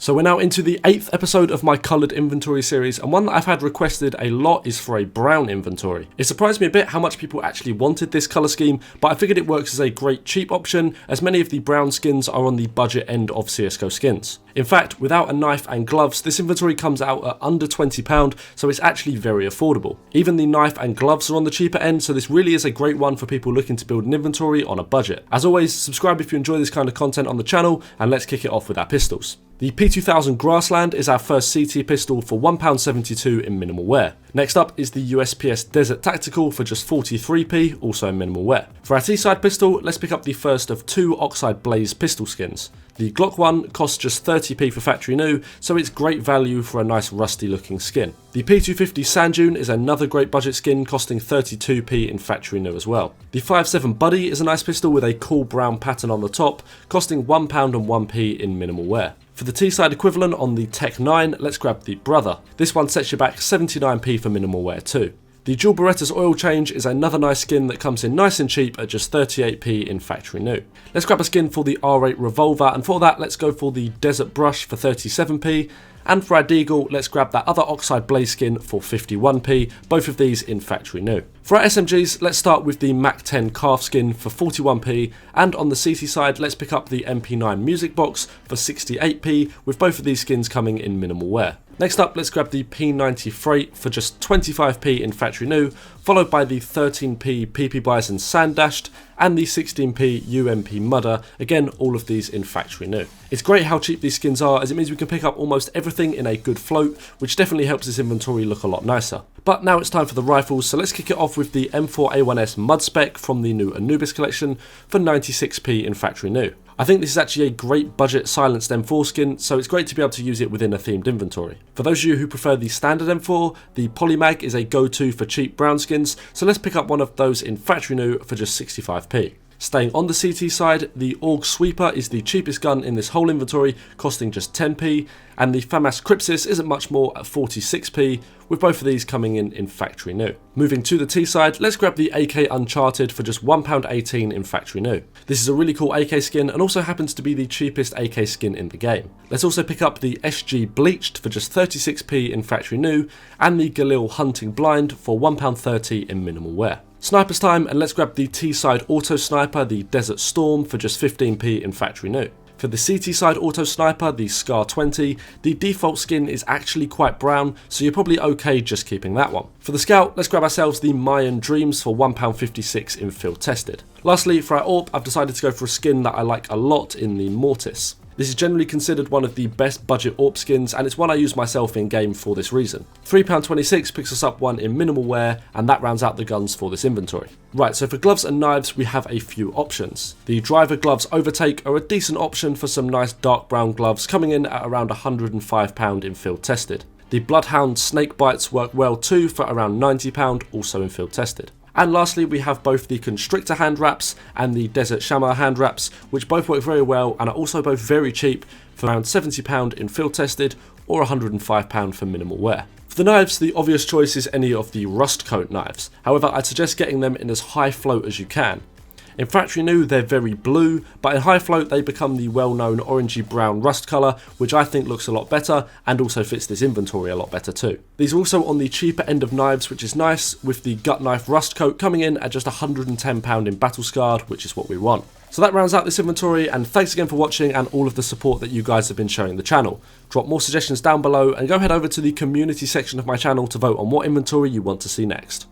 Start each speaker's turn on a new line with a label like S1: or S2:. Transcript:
S1: So we're now into the 8th episode of my coloured inventory series, and one that I've had requested a lot is for a brown inventory. It surprised me a bit how much people actually wanted this colour scheme, but I figured it works as a great cheap option, as many of the brown skins are on the budget end of CSGO skins. In fact, without a knife and gloves, this inventory comes out at under £20, so it's actually very affordable. Even the knife and gloves are on the cheaper end, so this really is a great one for people looking to build an inventory on a budget. As always, subscribe if you enjoy this kind of content on the channel, and let's kick it off with our pistols. The P2000 Grassland is our first CT pistol for £1.72 in minimal wear. Next up is the USPS Desert Tactical for just 43p, also in minimal wear. For our T-side pistol, let's pick up the first of two Oxide Blaze pistol skins. The Glock one costs just 30p for factory new, so it's great value for a nice rusty looking skin. The P250 Sand Dune is another great budget skin, costing 32p in factory new as well. The 5.7 Buddy is a nice pistol with a cool brown pattern on the top, costing £1 and 1p in minimal wear. For the T-side equivalent on the Tech 9, let's grab the Brother. This one sets you back 79p for minimal wear too. The Dual Beretta's Oil Change is another nice skin that comes in nice and cheap at just 38p in factory new. Let's grab a skin for the R8 Revolver, and for that let's go for the Desert Brush for 37p. And for our Deagle, let's grab that other Oxide Blaze skin for 51p, both of these in factory new. For our SMGs, let's start with the Mac 10 Calf skin for 41p, and on the CT side, let's pick up the MP9 Music Box for 68p, with both of these skins coming in minimal wear. Next up, let's grab the P90 Freight for just 25p in factory new, followed by the 13p PP Bison Sand Dashed, and the 16p UMP Mudder, again all of these in factory new. It's great how cheap these skins are, as it means we can pick up almost everything in a good float, which definitely helps this inventory look a lot nicer. But now it's time for the rifles, so let's kick it off with the M4A1S Mud Spec from the new Anubis collection for 96p in factory new. I think this is actually a great budget silenced M4 skin, so it's great to be able to use it within a themed inventory. For those of you who prefer the standard M4, the Polymag is a go-to for cheap brown skins, so let's pick up one of those in factory new for just 65p. Staying on the CT side, the AUG Sweeper is the cheapest gun in this whole inventory, costing just 10p, and the FAMAS Crypsis isn't much more at 46p, with both of these coming in factory new. Moving to the T side, let's grab the AK Uncharted for just £1.18 in factory new. This is a really cool AK skin and also happens to be the cheapest AK skin in the game. Let's also pick up the SG Bleached for just 36p in factory new, and the Galil Hunting Blind for £1.30 in minimal wear. Snipers time, and let's grab the T-side Auto Sniper, the Desert Storm, for just 15p in factory new. For the CT side Auto Sniper, the Scar 20, the default skin is actually quite brown, so you're probably okay just keeping that one. For the Scout, let's grab ourselves the Mayan Dreams for £1.56 in field tested. Lastly, for our AWP, I've decided to go for a skin that I like a lot in the Mortis. This is generally considered one of the best budget AWP skins, and it's one I use myself in game for this reason. £3.26 picks us up one in minimal wear, and that rounds out the guns for this inventory. Right, so for gloves and knives we have a few options. The Driver Gloves Overtake are a decent option for some nice dark brown gloves, coming in at around £105 in field tested. The Bloodhound Snake Bites work well too for around £90, also in field tested. And lastly, we have both the Constrictor hand wraps and the Desert Shammar hand wraps, which both work very well and are also both very cheap for around £70 in field tested or £105 for minimal wear. For the knives, the obvious choice is any of the Rust Coat knives. However, I'd suggest getting them in as high float as you can. In factory new, they're very blue, but in high float they become the well-known orangey brown rust colour, which I think looks a lot better and also fits this inventory a lot better too. These are also on the cheaper end of knives, which is nice, with the Gut Knife Rust Coat coming in at just £110 in Battle Scarred, which is what we want. So that rounds out this inventory, and thanks again for watching and all of the support that you guys have been showing the channel. Drop more suggestions down below and go head over to the community section of my channel to vote on what inventory you want to see next.